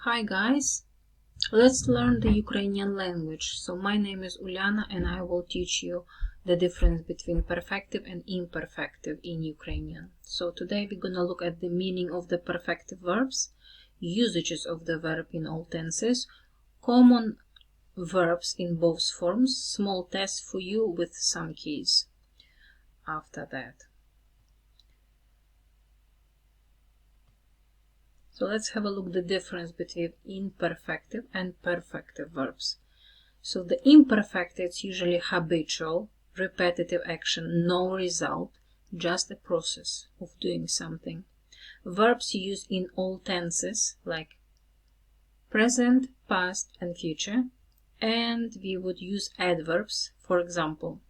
Hi guys, let's learn the Ukrainian language. So my name is Uliana and I will teach you the difference between perfective and imperfective in Ukrainian. So today we're gonna look at the meaning of the perfective verbs, usages of the verb in all tenses, common verbs in both forms, small test for you with some keys after that. So let's have a look at the difference between imperfective and perfective verbs. So the imperfective is usually habitual, repetitive action, no result, just a process of doing something. Verbs used in all tenses like present, past and future. And we would use adverbs, for example,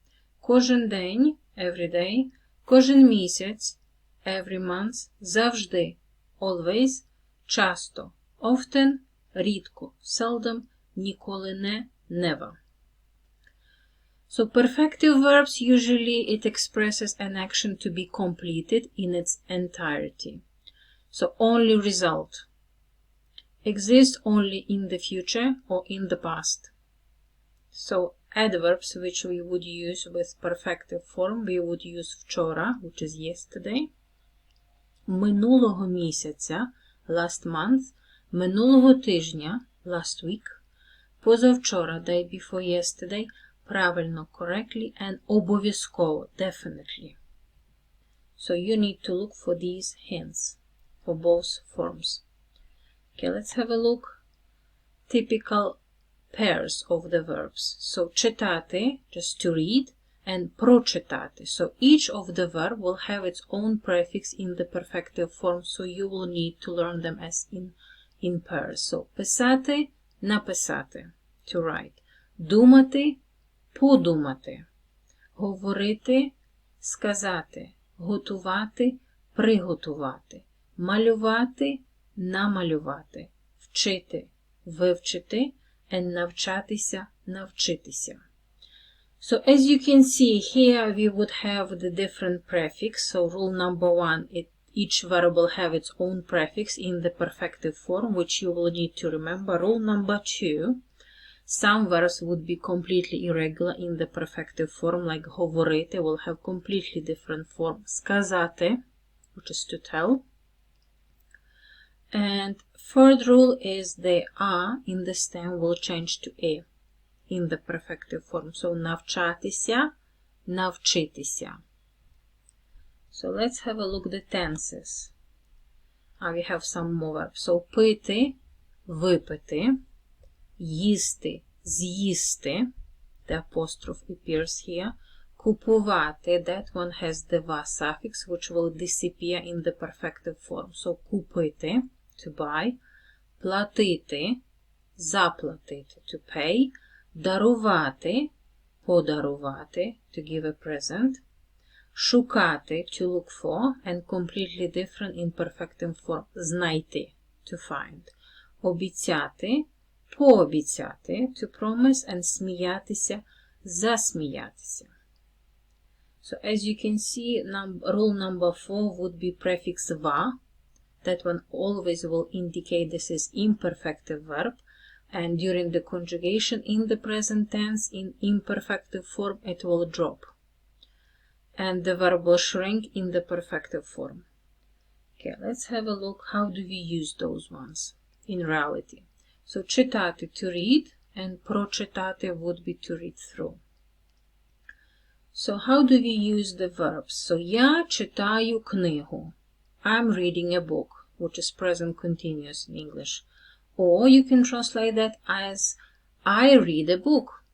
кожен день, every day, кожен місяць, every month, завжди, always, часто, often, рідко, seldom, ніколи не, never. So perfective verbs, usually it expresses an action to be completed in its entirety. So only result exists only in the future or in the past. So adverbs which we would use with perfective form, we would use вчора, which is yesterday, минулого місяця, last month, минулого тижня, last week, позавчора, day before yesterday, правильно, correctly, and обов'язково, definitely. So you need to look for these hints for both forms. Okay, let's have a look. Typical pairs of the verbs. So читати, just to read, and прочитати. So each of the verb will have its own prefix in the perfective form, so you will need to learn them as in pairs. So писати, написати, to write. Думати, подумати. Говорити, сказати. Готувати, приготувати. Малювати, намалювати. Вчити, вивчити, and навчатися, навчитися. So as you can see here, we would have the different prefix. So rule number one, each verb will have its own prefix in the perfective form, which you will need to remember. Rule number two, some verbs would be completely irregular in the perfective form, like говорити will have completely different form. Сказати, which is to tell. And third rule is the a in the stem will change to e in the perfective form. So навчатися, навчитися. So let's have a look at the tenses. We have some more verbs. So пити, випити, їсти, з'їсти, the apostrophe appears here. Купувати, that one has the va suffix which will disappear in the perfective form. So купити, to buy, платити, заплатити, to pay, дарувати, подарувати, to give a present, шукати, to look for, and completely different in perfective form, знайти, to find, обіцяти, пообіцяти, to promise, and сміятися, засміятися. So as you can see, rule number 4 would be prefix va. That one always will indicate this is imperfective verb, and during the conjugation in the present tense in imperfective form it will drop, and the verb will shrink in the perfective form. Okay, let's have a look how do we use those ones in reality. So читати, to read, and прочитати would be to read through. So how do we use the verbs? So я читаю книгу. I'm reading a book, which is present continuous in English. Or you can translate that as I read a book.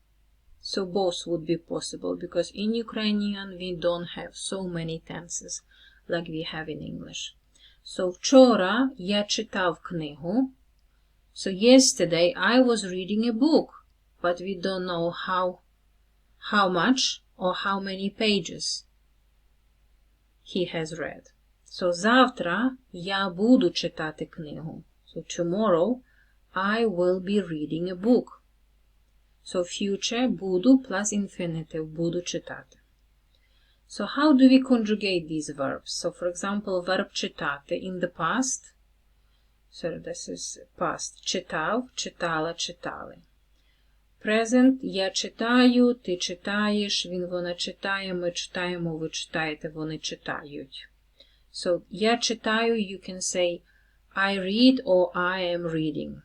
So both would be possible, because in Ukrainian we don't have so many tenses like we have in English. So вчора я читав книгу. So yesterday I was reading a book, but we don't know how much or how many pages he has read. So завтра я буду читати книгу. So tomorrow I will be reading a book. So future буду plus infinitive, буду читати. So how do we conjugate these verbs? So for example, verb читати in the past. So this is past. Читав, читала, читали. Present. Я читаю, ти читаєш, він, вона читає, ми читаємо, ви читаєте, вони читають. So, я читаю, you can say I read or I am reading.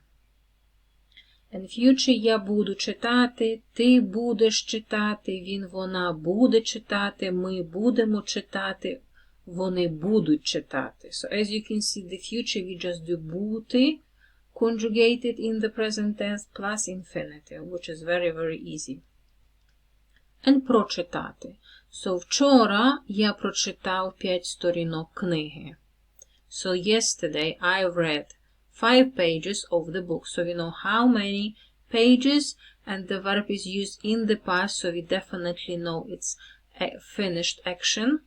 In future, я буду читати, ти будеш читати, він, вона буде читати, ми будемо читати, вони будуть читати. So, as you can see, the future, we just do бути conjugated in the present tense plus infinitive, which is very, very easy. And прочитати. So, вчора я прочитав 5 сторінок книги. So, yesterday I read 5 pages of the book. So, we know how many pages, and the verb is used in the past, so we definitely know it's a finished action.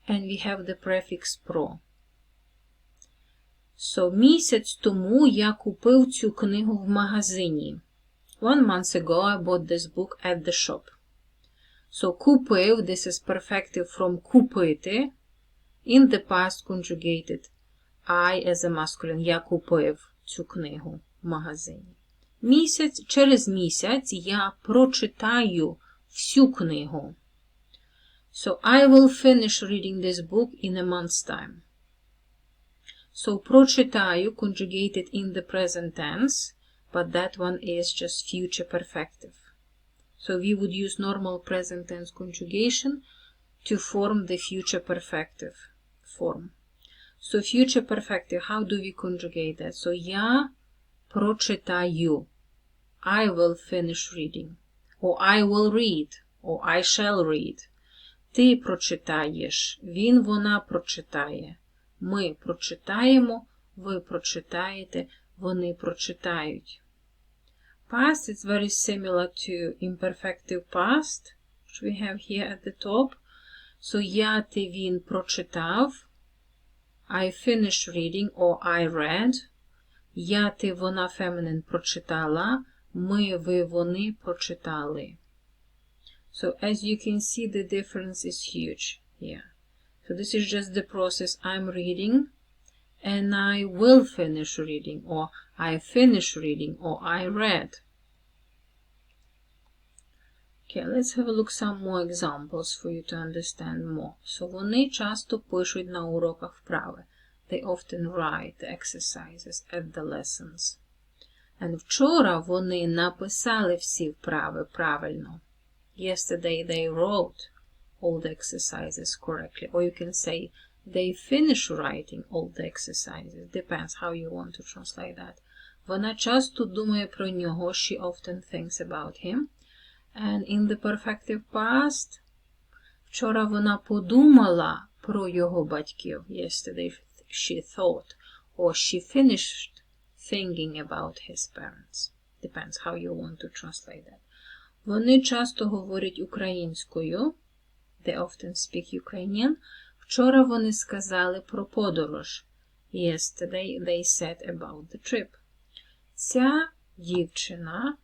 And we have the prefix pro. So, місяць тому я купив цю книгу в магазині. 1 month ago I bought this book at the shop. So, купив, this is perfective from купити. In the past conjugated I as a masculine. Я купив цю книгу в магазині. Через місяць я прочитаю всю книгу. So, I will finish reading this book in a month's time. So, прочитаю conjugated in the present tense, but that one is just future perfective. So, we would use normal present tense conjugation to form the future perfective form. So, future perfective, how do we conjugate that? So, я прочитаю. I will finish reading. Or I will read. Or I shall read. Ти прочитаєш. Він, вона прочитає. Ми прочитаємо. Ви прочитаєте. Вони прочитають. Past is very similar to imperfective past, which we have here at the top. So, я, ти, він прочитав. I finished reading or I read. Я, ти, вона feminine прочитала. Ми, ви, вони прочитали. So, as you can see, the difference is huge here. So, this is just the process. I'm reading and I will finish reading, or I finish reading, or I read. Okay, let's have a look some more examples for you to understand more. So, вони часто пишуть на уроках вправи. They often write the exercises at the lessons. And вчора вони написали всі вправи правильно. Yesterday they wrote all the exercises correctly. Or you can say they finished writing all the exercises. Depends how you want to translate that. Вона часто думає про нього. She often thinks about him. And in the perfective past, вчора вона подумала про його батьків. Yesterday she thought. Or she finished thinking about his parents. Depends how you want to translate that. Вони часто говорять українською. They often speak Ukrainian. Вчора вони сказали про подорож. Yesterday they said about the trip. Ця дівчина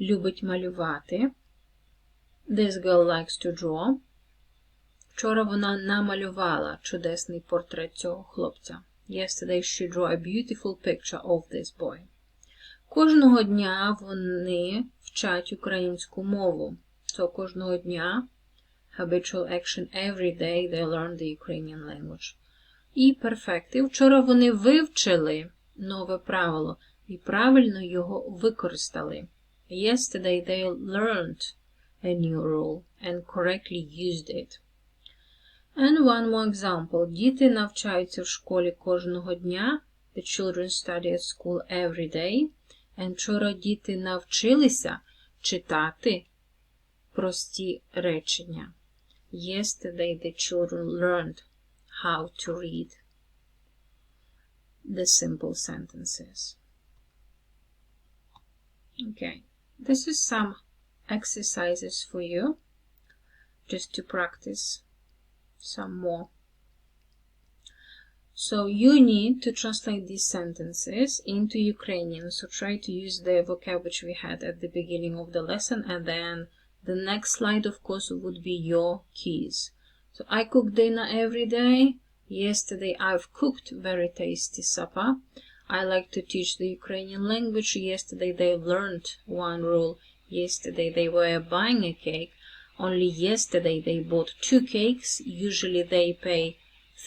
любить малювати. This girl likes to draw. Вчора вона намалювала чудесний портрет цього хлопця. Yesterday she drew a beautiful picture of this boy. Кожного дня вони вчать українську мову. So, кожного дня, habitual action, every day they learn the Ukrainian language. І perfective. Вчора вони вивчили нове правило і правильно його використали. Yesterday they learned a new rule and correctly used it. And one more example. Діти навчаються в школі кожного дня. The children study at school every day. And вчора діти навчилися читати прості речення. Yesterday the children learned how to read the simple sentences. Okay, this is some exercises for you, just to practice some more. So you need to translate these sentences into Ukrainian. So try to use the vocab which we had at the beginning of the lesson, and then the next slide, of course, would be your keys. So I cook dinner every day. Yesterday I've cooked very tasty supper. I like to teach the Ukrainian language. Yesterday they learned one rule. Yesterday they were buying a cake. Only yesterday they bought 2 cakes. Usually they pay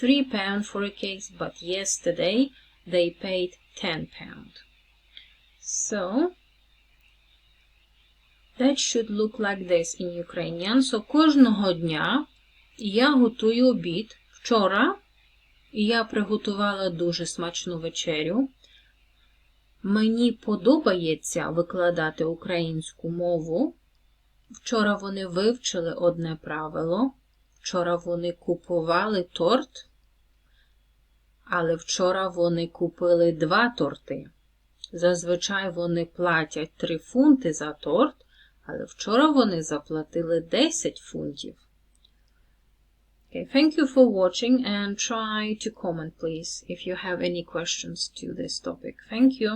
£3 for a cake, but yesterday they paid £10. So that should look like this in Ukrainian. So кожного дня я готую обід. Вчора я приготувала дуже смачну вечерю. Мені подобається викладати українську мову. Вчора вони вивчили одне правило. Вчора вони купували торт. Але вчора вони купили 2 торти. Зазвичай вони платять 3 фунти за торт, але вчора вони заплатили 10 фунтів. Okay, thank you for watching and try to comment please if you have any questions to this topic. Thank you.